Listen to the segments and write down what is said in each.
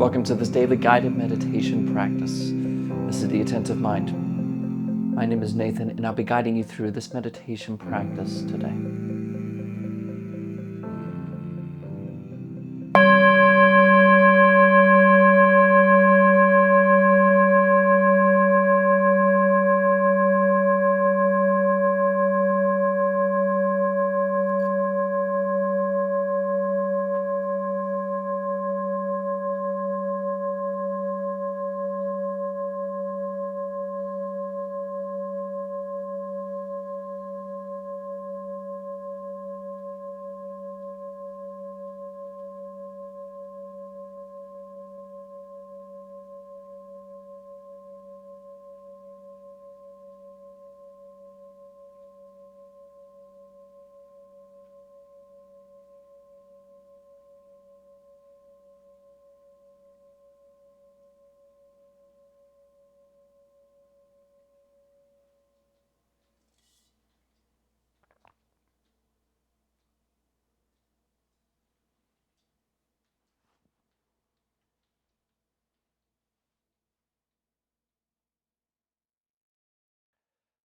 Welcome to this daily guided meditation practice. This is the Attentive Mind. My name is Nathan, and I'll be guiding you through this meditation practice today.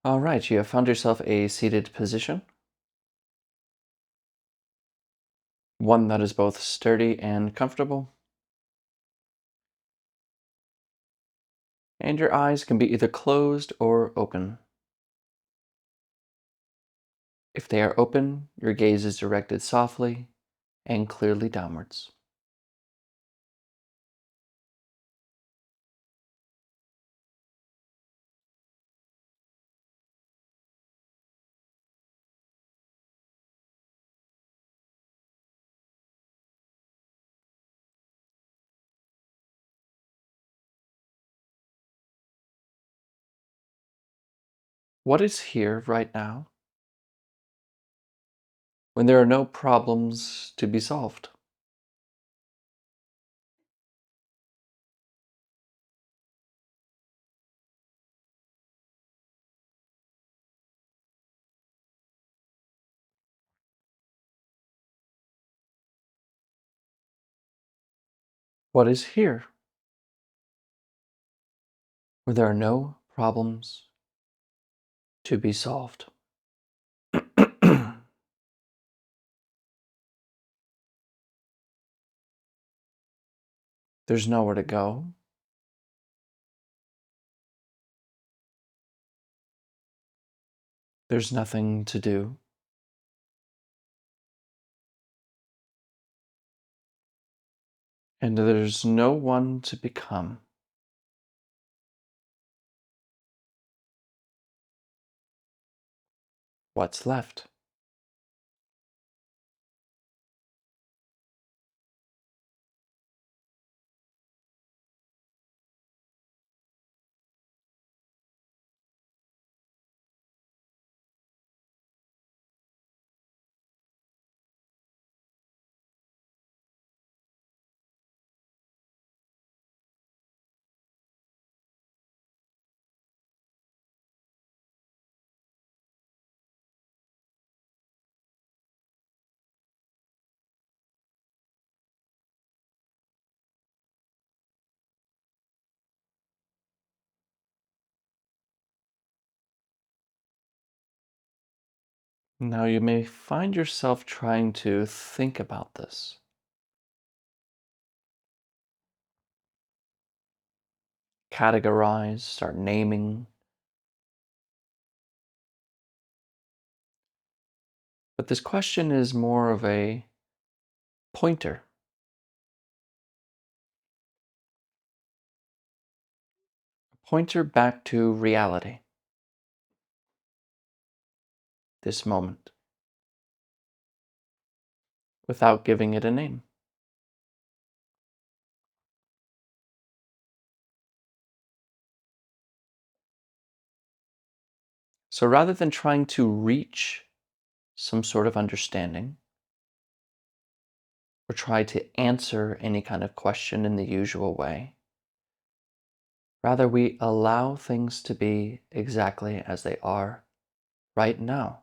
All right, you have found yourself a seated position, one that is both sturdy and comfortable, and your eyes can be either closed or open. If they are open, your gaze is directed softly and clearly downwards. What is here right now when there are no problems to be solved? What is here where there are no problems to be solved? There's nowhere to go. There's nothing to do. And there's no one to become. What's left? Now you may find yourself trying to think about this, categorize, start naming. But this question is more of a pointer, back to reality, this moment, without giving it a name. So rather than trying to reach some sort of understanding or try to answer any kind of question in the usual way, rather we allow things to be exactly as they are right now.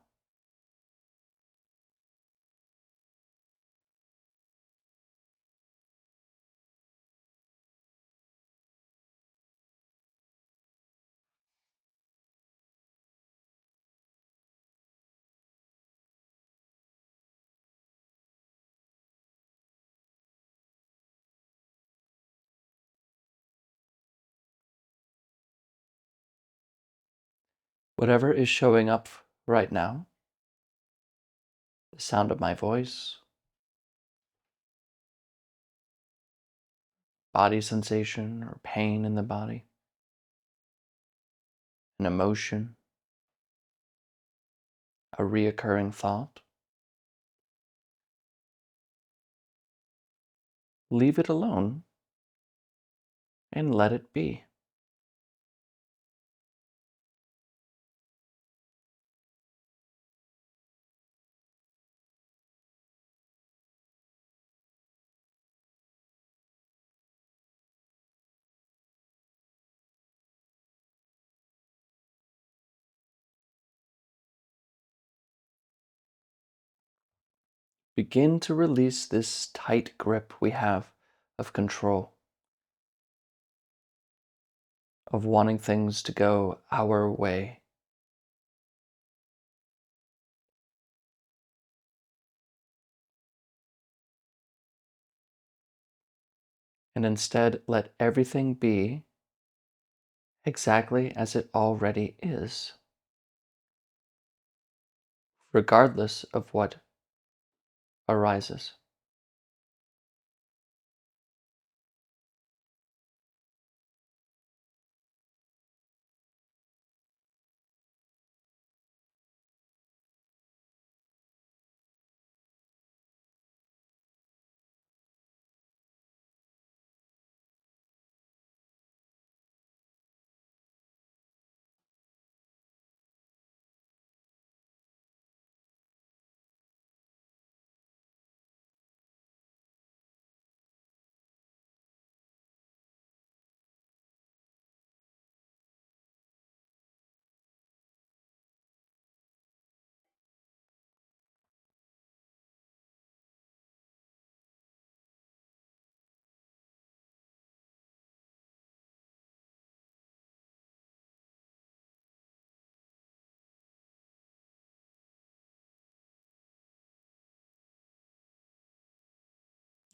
Whatever is showing up right now, the sound of my voice, body sensation or pain in the body, an emotion, a reoccurring thought, leave it alone and let it be. Begin to release this tight grip we have of control, of wanting things to go our way. And instead let everything be exactly as it already is, regardless of what arises.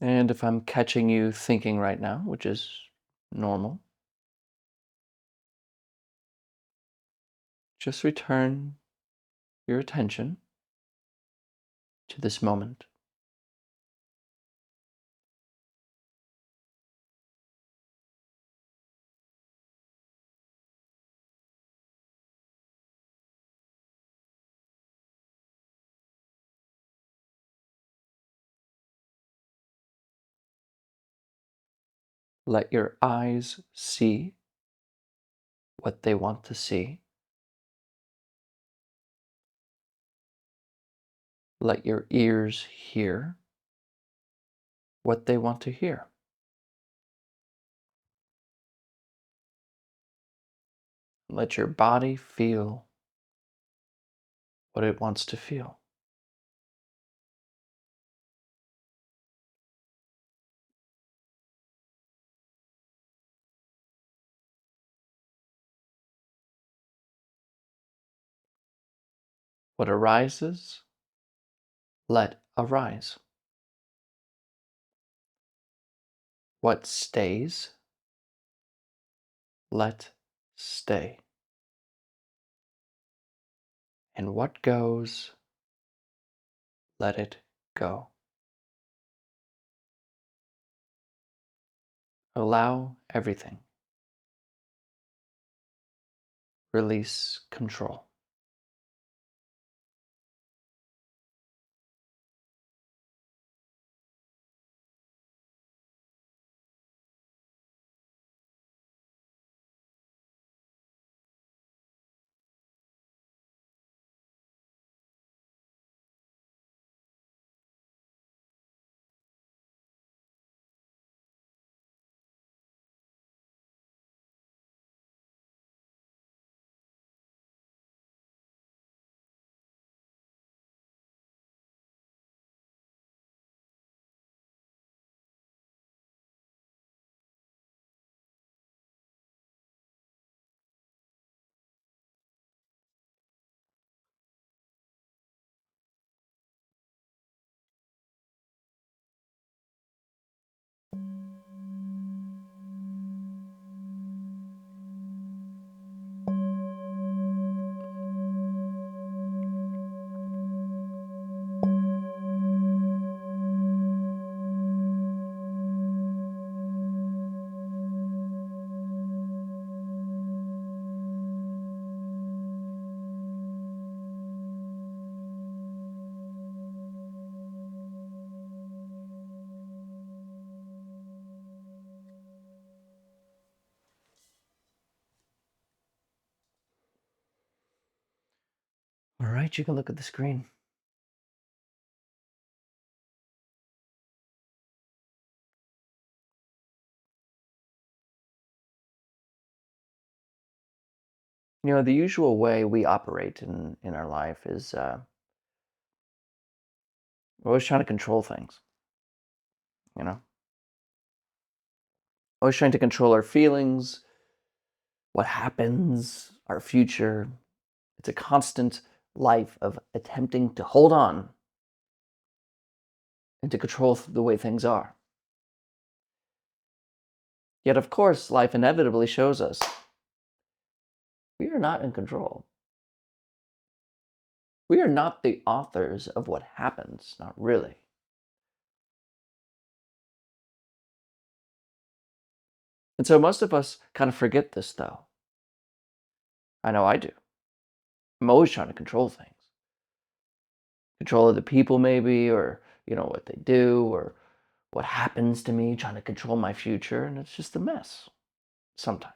And if I'm catching you thinking right now, which is normal, just return your attention to this moment. Let your eyes see what they want to see. Let your ears hear what they want to hear. Let your body feel what it wants to feel. What arises, let arise. What stays, let stay. And what goes, let it go. Allow everything. Release control. All right, you can look at the screen. The usual way we operate in our life is we're always trying to control things, you know? Always trying to control our feelings, what happens, our future. It's a constant life of attempting to hold on and to control the way things are. Yet, of course, life inevitably shows us we are not in control. We are not the authors of what happens, not really. And so most of us kind of forget this, though. I know I do. I'm always trying to control things. Control other people, maybe, or, what they do, or what happens to me, trying to control my future. And it's just a mess sometimes.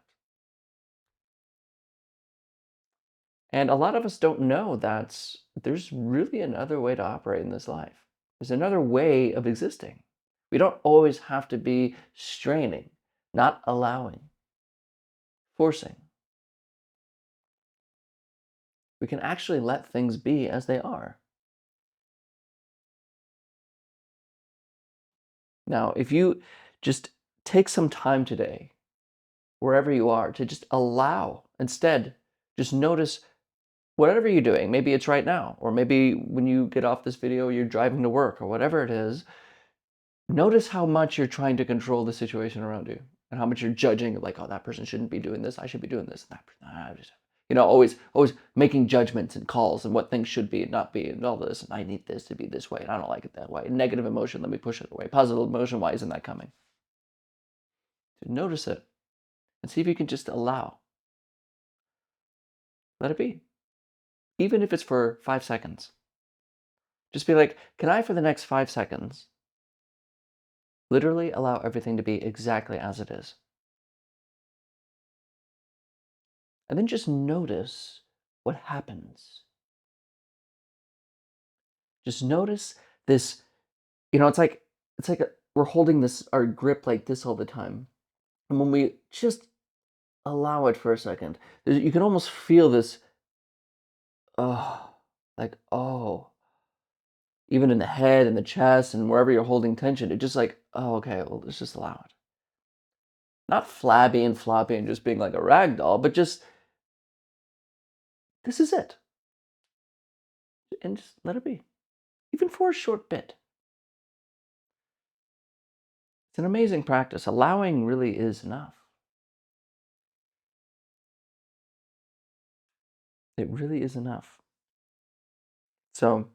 And a lot of us don't know that there's really another way to operate in this life. There's another way of existing. We don't always have to be straining, not allowing, forcing. We can actually let things be as they are. Now, if you just take some time today, wherever you are, to just allow, instead, just notice whatever you're doing. Maybe it's right now, or maybe when you get off this video, you're driving to work, or whatever it is. Notice how much you're trying to control the situation around you and how much you're judging, like, oh, that person shouldn't be doing this. I should be doing this. And that person, always making judgments and calls and what things should be and not be and all this. And I need this to be this way. And I don't like it that way. Negative emotion, let me push it away. Positive emotion, why isn't that coming? So notice it and see if you can just allow. Let it be. Even if it's for 5 seconds. Just be like, can I, for the next 5 seconds, literally allow everything to be exactly as it is? And then just notice what happens. Just notice this, we're holding this our grip like this all the time. And when we just allow it for a second, you can almost feel this, oh, like, oh, even in the head and the chest and wherever you're holding tension, it just like, oh, okay, well, let's just allow it. Not flabby and floppy and just being like a rag doll, but just, this is it. And just let it be, even for a short bit. It's an amazing practice. Allowing really is enough. It really is enough. So,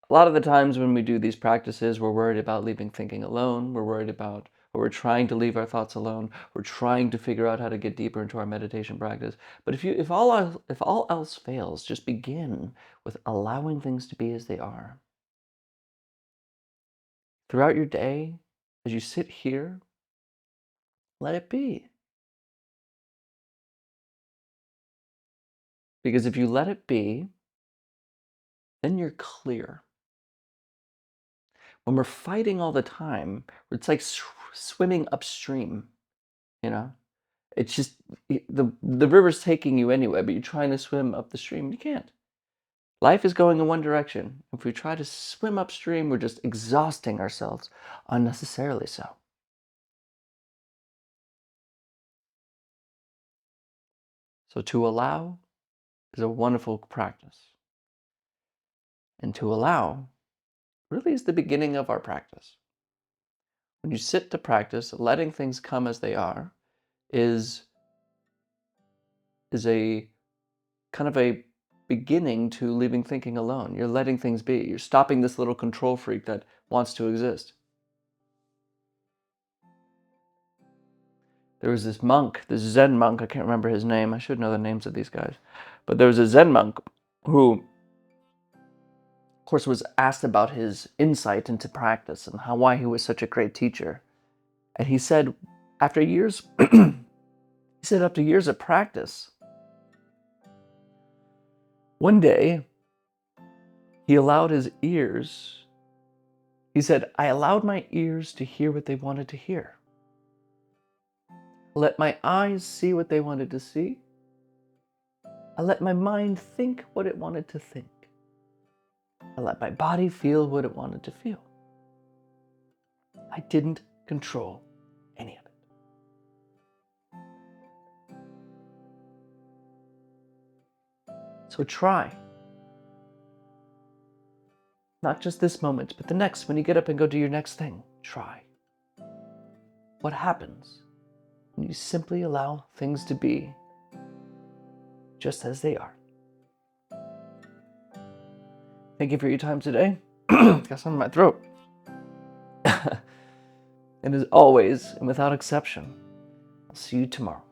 a lot of the times when we do these practices, we're worried about leaving thinking alone. We're worried about, or we're trying to leave our thoughts alone. We're trying to figure out how to get deeper into our meditation practice. But if all else fails, just begin with allowing things to be as they are. Throughout your day, as you sit here, let it be. Because if you let it be, then you're clear. When we're fighting all the time, it's like swimming upstream, you know? It's just the river's taking you anyway, but you're trying to swim up the stream, you can't. Life is going in one direction. If we try to swim upstream, we're just exhausting ourselves unnecessarily so. So to allow is a wonderful practice. And to allow really is the beginning of our practice. When you sit to practice, letting things come as they are is a kind of a beginning to leaving thinking alone. You're letting things be. You're stopping this little control freak that wants to exist. There was this monk, this Zen monk, I can't remember his name. I should know the names of these guys. But there was a Zen monk who, of course, was asked about his insight into practice and why he was such a great teacher. And he said, after years, he said, after years of practice, One day, he said, I allowed my ears to hear what they wanted to hear. I let my eyes see what they wanted to see. I let my mind think what it wanted to think. I let my body feel what it wanted to feel. I didn't control any of it. So try. Not just this moment, but the next, when you get up and go do your next thing, try. What happens when you simply allow things to be just as they are? Thank you for your time today. Got something in my throat. And as always, and without exception, I'll see you tomorrow.